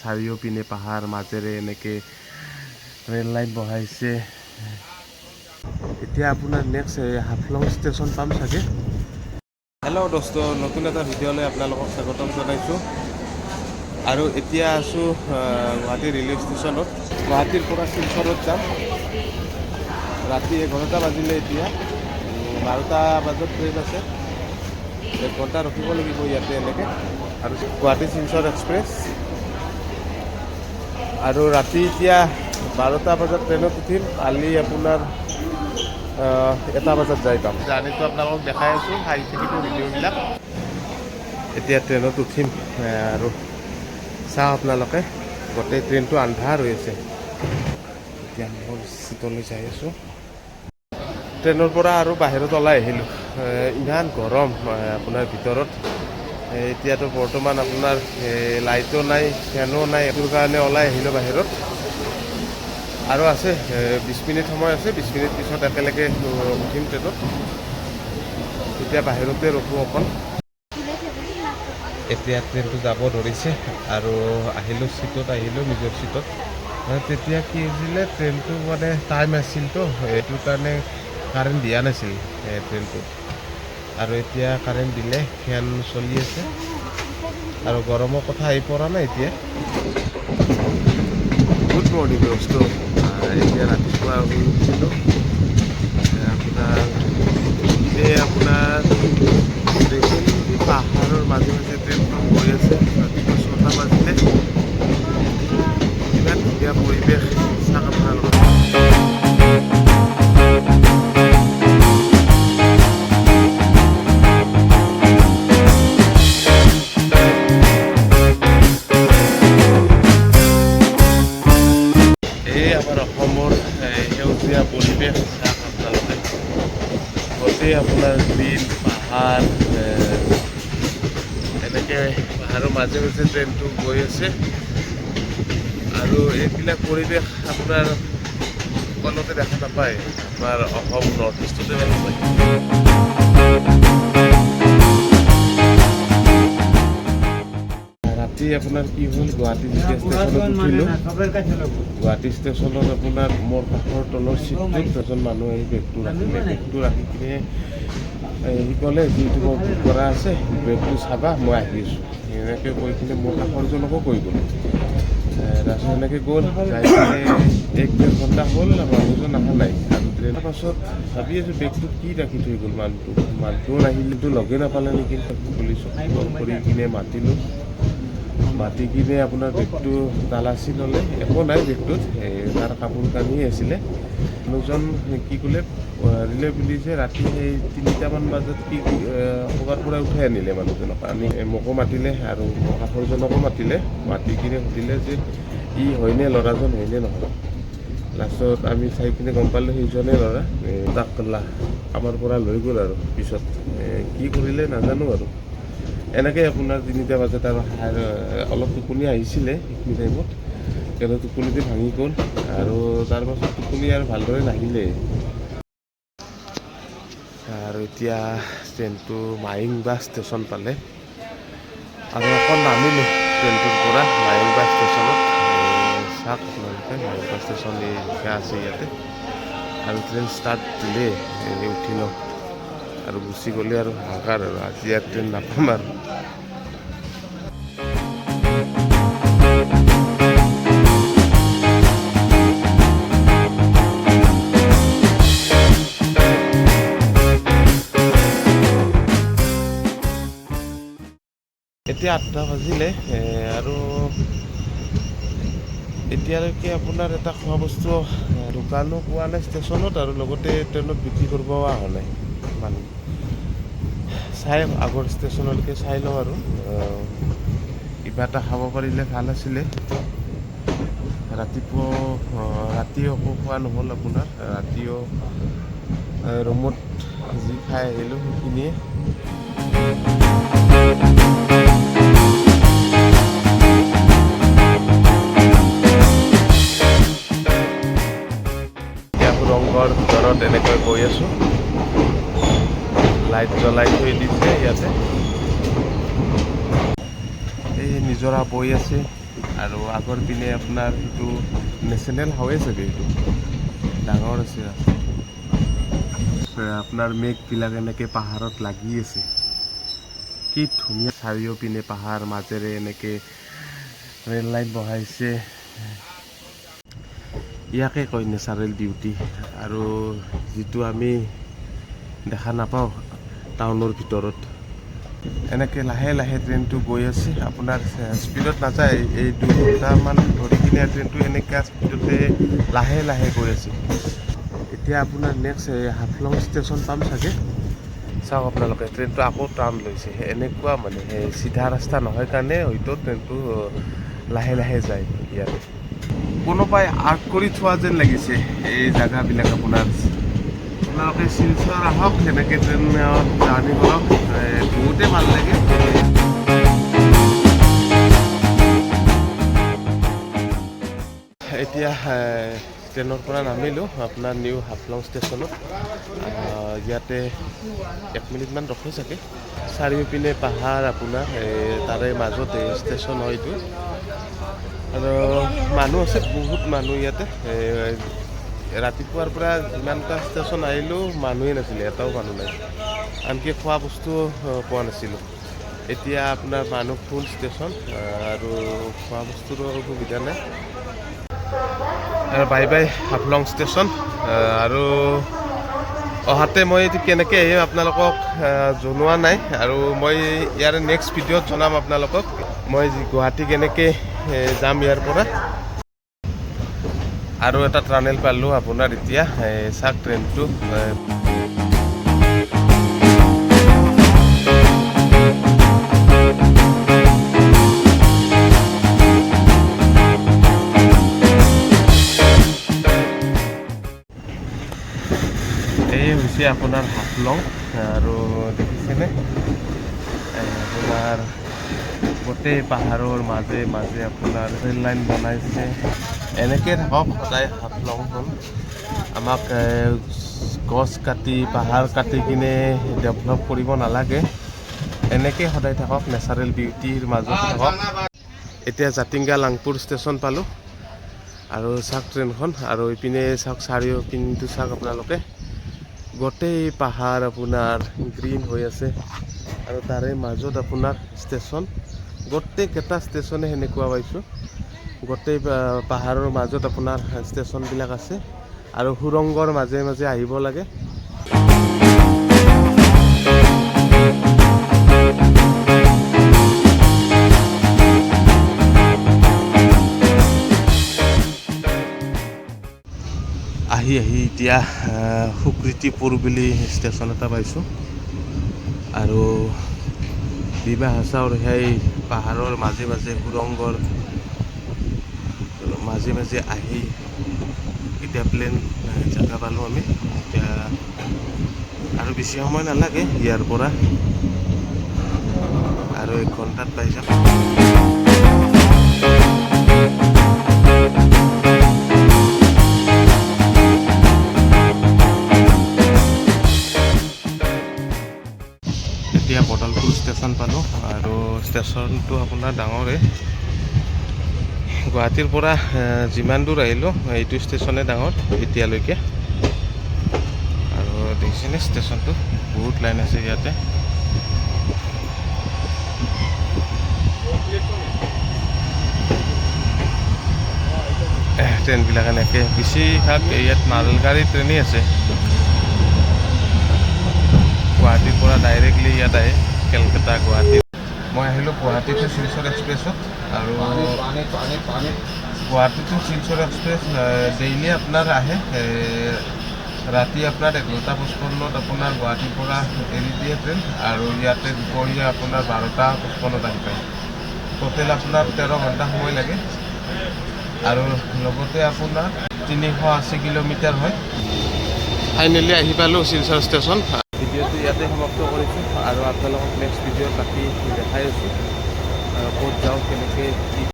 চাৰিওপিনে পাহাৰ মাজেৰে এনেকৈ ৰেল লাইন বহাইছে। এতিয়া আপোনাৰ নেক্সট হাফলং ষ্টেচন পাম চাগে। হেল্ল' দোস্ত, নতুন এটা ভিডিঅ'লৈ আপোনালোকক স্বাগতম জনাইছোঁ। আৰু এতিয়া আছোঁ গুৱাহাটী ৰেলৱে ষ্টেচনত। গুৱাহাটীৰ পৰা শিলচৰত যাম। ৰাতি 11টা বাজিলে এতিয়া। 12টা বজাত ট্ৰেইন আছে। 1 ঘণ্টা ৰখিব লাগিব ইয়াতে এনেকৈ। আৰু গুৱাহাটী শিলচৰ এক্সপ্ৰেছ। আৰু ৰাতি এতিয়া 12টা বজাত ট্ৰেইনত উঠিম। কালি আপোনাৰ 1টা বজাত যাই পাম। জাৰ্ণিটো আপোনালোকক দেখাই আছোঁ, হাই থাকিব ভিডিঅ'বিলাক। এতিয়া ট্ৰেইনত উঠিম আৰু চাওঁ আপোনালোকে। গোটেই ট্ৰেইনটো আন্ধাৰ হৈ আছে। এতিয়া মোৰ চিটলৈ যাই আছোঁ। ট্ৰেইনৰ পৰা আৰু বাহিৰত ওলাই আহিলোঁ। ইমান গৰম আপোনাৰ ভিতৰত। এতিয়াতো বৰ্তমান আপোনাৰ লাইটো নাই, ফেনো নাই, এইটোৰ কাৰণে ওলাই আহিলোঁ বাহিৰত। আৰু আছে 20 মিনিট সময় আছে। 20 মিনিট পিছত একেলগে উঠিম ট্ৰেইনত। এতিয়া বাহিৰতে ৰখোঁ অকণ। এতিয়া ট্ৰেইনটো যাব ধৰিছে আৰু আহিলোঁ চিটত, নিজৰ চিটত। তেতিয়া কি হৈছিলে, ট্ৰেইনটো মানে টাইম আছিলতো, এইটোৰ কাৰণে কাৰেণ্ট দিয়া নাছিল ট্ৰেইনটো। আৰু এতিয়া কাৰেণ্ট দিলে, ফেন চলি আছে আৰু গৰমৰ কথা আহি পৰা নাই এতিয়া। গুড মৰ্ণিং দোস্ত। এতিয়া ৰাতিপুৱা শুই উঠিলোঁ। আপোনাৰ দেখোন পাহাৰৰ মাজে মাজে ট্ৰেইনটো গৈ আছে। ৰাতিপুৱা 6টা বাজিলে। ইমান ধুনীয়া পৰিৱেশ, চাওক আপোনালোকে। আমাৰ অসমৰ সেউজীয়া পৰিৱেশ চাওক আপোনালোকে। গোটেই আপোনাৰ বিল, পাহাৰ, এনেকৈ পাহাৰৰ মাজে মাজে ট্ৰেইনটো গৈ আছে। আৰু এইবিলাক পৰিৱেশ আপোনাৰ সকলোতে দেখা নাপায়। আমাৰ অসম নৰ্থ ইষ্টতে দেখা পায়। ৰাতি আপোনাৰ কি হ'ল, গুৱাহাটী যেতিয়া ষ্টেচনত উঠিলোঁ, গুৱাহাটী ষ্টেচনত আপোনাৰ মোৰ কাষৰ তলৰ চিটটোত এজন মানুহ আহি বেগটো ৰাখি কিনে সি ক'লে, যিটো মই বুক কৰা আছে বেগটো চাবা, মই আহি আছোঁ। এনেকৈ কৈ কিনে মোৰ কাষৰজনকো কৈ গ'ল। তাৰপিছত এনেকৈ গ'ল, যাই কিনে 1-1.5 ঘণ্টা হ'ল মানুহজন অহা নাই। আৰু ট্ৰেইনৰ পাছত ভাবি আছোঁ বেগটোত কি ৰাখি থৈ গ'ল মানুহটো নাহিলেতো লগে নাপালে নেকি। পুলিচক ফোন কৰি কিনে মাতি কিনে আপোনাৰ বেগটো তালাচি ল'লে। একো নাই বেগটোত, তাৰ কাপোৰ কানিয়ে আছিলে। মানুহজন কি ক'লে, ৰিলে পুলিচে ৰাতি সেই 3টামান বজাত ক'ৰবাৰ পৰা উঠাই আনিলে মানুহজনক। আনি মোকো মাতিলে আৰু মোৰ কাষৰজনকো মাতি কিনে সুধিলে যে ই হয়নে, ল'ৰাজন হয়নে নহয়। লাষ্টত আমি চাই কিনে গম পালোঁ সেইজনে ল'ৰা। তাক আমাৰ পৰা লৈ গ'ল আৰু পিছত কি কৰিলে নাজানো আৰু। এনেকৈ আপোনাৰ 3টা বজাত আৰু অলপ টোপনি আহিছিলে সেইখিনি টাইমত, কিন্তু টোপনিটো ভাঙি গ'ল। আৰু তাৰপাছত টোপনি আৰু ভালদৰে নাহিলে। আৰু এতিয়া ট্ৰেইনটো মাহিংবা ষ্টেচন পালে। আৰু অকণ নামিলোঁ ট্ৰেইনটোৰ পৰা মাহিংবা ষ্টেচনত। চাওক আপোনালোকে, মাহিংবা ষ্টেচন লিখা আছে ইয়াতে। আৰু ট্ৰেইন ষ্টাৰ্ট দিলে, উঠি লওঁ আৰু গুচি গ'লে আৰু হাহাকাৰ আৰু আজি ইয়াত ট্ৰেইন নাপাম আৰু। এতিয়া 8টা বাজিলে আৰু এতিয়ালৈকে আপোনাৰ এটা খোৱা বস্তু দোকানো পোৱা নাই ষ্টেচনত, আৰু লগতে ট্ৰেইনত বিক্ৰী কৰিব অহা নাই মানুহ। চাই আগৰ ষ্টেচনলৈকে চাই লওঁ আৰু কিবা এটা খাব পাৰিলে ভাল আছিলে। ৰাতিও একো খোৱা নহ'ল আপোনাৰ। ৰাতিও ৰুমত যি খাই আহিলোঁ সেইখিনিয়ে। ৰংঘৰ ভিতৰত এনেকৈ গৈ আছোঁ। লাইট জ্বলাই থৈ দিছে ইয়াতে। এই নিজৰা বৈ আছে আৰু আগৰ পিনে আপোনাৰ সেইটো নেশ্যনেল হাইৱে চাগে, এইটো ডাঙৰ আছে ৰাস্তা। আপোনাৰ মেঘবিলাক এনেকৈ পাহাৰত লাগি আছে, কি ধুনীয়া। চাৰিওপিনে পাহাৰ মাজেৰে এনেকৈ ৰেল লাইন বহাইছে, ইয়াকে কয় নেচাৰেল বিউটি। আৰু যিটো আমি দেখা নাপাওঁ টাউনৰ ভিতৰত। এনেকৈ লাহে লাহে ট্ৰেইনটো গৈ আছে, আপোনাৰ স্পীডত নাযায়। এই 2 ঘণ্টামান ধৰি কিনে ট্ৰেইনটো এনেকুৱা স্পীডতে লাহে লাহে গৈ আছে। এতিয়া আপোনাৰ নেক্সট হাফলং ষ্টেচন পাম চাগে। চাওক আপোনালোকে, ট্ৰেইনটো আকৌ টাৰ্ণ লৈছে। এনেকুৱা মানে চিধা ৰাস্তা নহয় কাৰণে হয়তো ট্ৰেইনটো লাহে লাহে যায়। ইয়াত কোনোবাই আৰ্ট কৰি থোৱা যেন লাগিছে এই জেগাবিলাক। আপোনালোকে শিলচৰ আহক, সেনেকৈ ট্ৰেইনত জাৰ্ণি কৰক, বহুতেই ভাল লাগে। এতিয়া ট্ৰেইনৰ পৰা নামিলোঁ আপোনাৰ নিউ হাফলং ষ্টেচনত। ইয়াতে 1 মিনিটমান ৰখোঁ চাগে। চাৰিওপিনে পাহাৰ, আপোনাৰ তাৰে মাজতে ষ্টেচন হয় এইটো। আৰু মানুহ আছে, বহুত মানুহ ইয়াতে। ৰাতিপুৱাৰ পৰা যিমানটা ষ্টেচন আহিলোঁ মানুহেই নাছিলে, এটাও মানুহ নাই। আনকি খোৱা বস্তু পোৱা নাছিলোঁ। এতিয়া আপোনাৰ মানুহ ফুল ষ্টেচন, আৰু খোৱা বস্তুৰো সুবিধা নাই। আৰু বাই বাই হাফলং ষ্টেচন। আৰু অহাতে মই কেনেকৈ আহিম আপোনালোকক জনোৱা নাই, আৰু মই ইয়াৰ নেক্সট ভিডিঅ'ত জনাম আপোনালোকক মই গুৱাহাটী কেনেকৈ যাম ইয়াৰ পৰা। আৰু এটা টানেল পালোঁ আপোনাৰ এতিয়া চাওক ট্ৰেইনটো। এই হৈছে আপোনাৰ হাফলং। আৰু দেখিছেনে আপোনাৰ গোটেই পাহাৰৰ মাজে মাজে আপোনাৰ ৰেল লাইন বনাইছে। এনেকৈ থাকক সদায় হাফলংখন। আমাক গছ কাটি পাহাৰ কাটি কিনে ডেভেলপ কৰিব নালাগে। এনেকৈ সদায় থাকক, নেচাৰেল বিউটিৰ মাজত থাকক। এতিয়া জাতিংগা লাংপুৰ ষ্টেচন পালোঁ, আৰু চাওক ট্ৰেইনখন। আৰু ইপিনে চাওক চাৰিওপিনটো চাওক আপোনালোকে, গোটেই পাহাৰ আপোনাৰ গ্ৰীণ হৈ আছে। আৰু তাৰে মাজত আপোনাৰ ষ্টেচন, গোটেইকেইটা ষ্টেচনে সেনেকুৱা পাইছোঁ। গোটেই পাহাৰৰ মাজত আপোনাৰ ষ্টেচনবিলাক আছে, আৰু সুৰংগৰ মাজে মাজে আহিব লাগে। আহি এতিয়া সুকৃতিপুৰ বুলি ষ্টেচন এটা পাইছোঁ। আৰু ডিমা হাছাওৰ সেই পাহাৰৰ মাজে মাজে সুৰংগৰ মাজে মাজে আহি এতিয়া প্লেন জেগা পালোঁ আমি। এতিয়া আৰু বেছি সময় নালাগে ইয়াৰ পৰা, আৰু 1 ঘণ্টাত পাই যাম। এতিয়া বদলপুৰ ষ্টেচন পালোঁ, আৰু ষ্টেচনটো আপোনাৰ ডাঙৰে। গুৱাহাটীৰ পৰা যিমান দূৰ আহিলোঁ এইটো ষ্টেচনে ডাঙৰ এতিয়ালৈকে। আৰু দেখিছেনে ষ্টেচনটো, বহুত লাইন আছে ইয়াতে। ট্ৰেইনবিলাক এনেকৈ বেছিভাগ ইয়াত মালগাড়ী ট্ৰেইনেই আছে। গুৱাহাটীৰ পৰা ডাইৰেক্টলি ইয়াত আহে, কেলকাতা গুৱাহাটী। মই আহিলোঁ গুৱাহাটী টু শিলচৰ এক্সপ্ৰেছত। আৰু Guwahati to Silchar express daily আপোনাৰ আহে। ৰাতি আপোনাৰ 11:55 আপোনাৰ গুৱাহাটীৰ পৰা এৰি দিয়ে ট্ৰেইন, আৰু ইয়াতে দুপৰীয়া আপোনাৰ 12:55 আহি পায়। টোটেল আপোনাৰ 13 ঘণ্টা সময় লাগে। আৰু লগতে আপোনাৰ 380 কিলোমিটাৰ হয়। ফাইনেলি আহি পালোঁ শিলচৰ ষ্টেচন। ভিডিঅ'টো ইয়াতে সমাপ্ত কৰিছোঁ, আৰু আপোনালোকক নেক্সট ভিডিঅ'ত বাকী দেখাই আছোঁ ক'ত যাওঁ, কেনেকৈ কি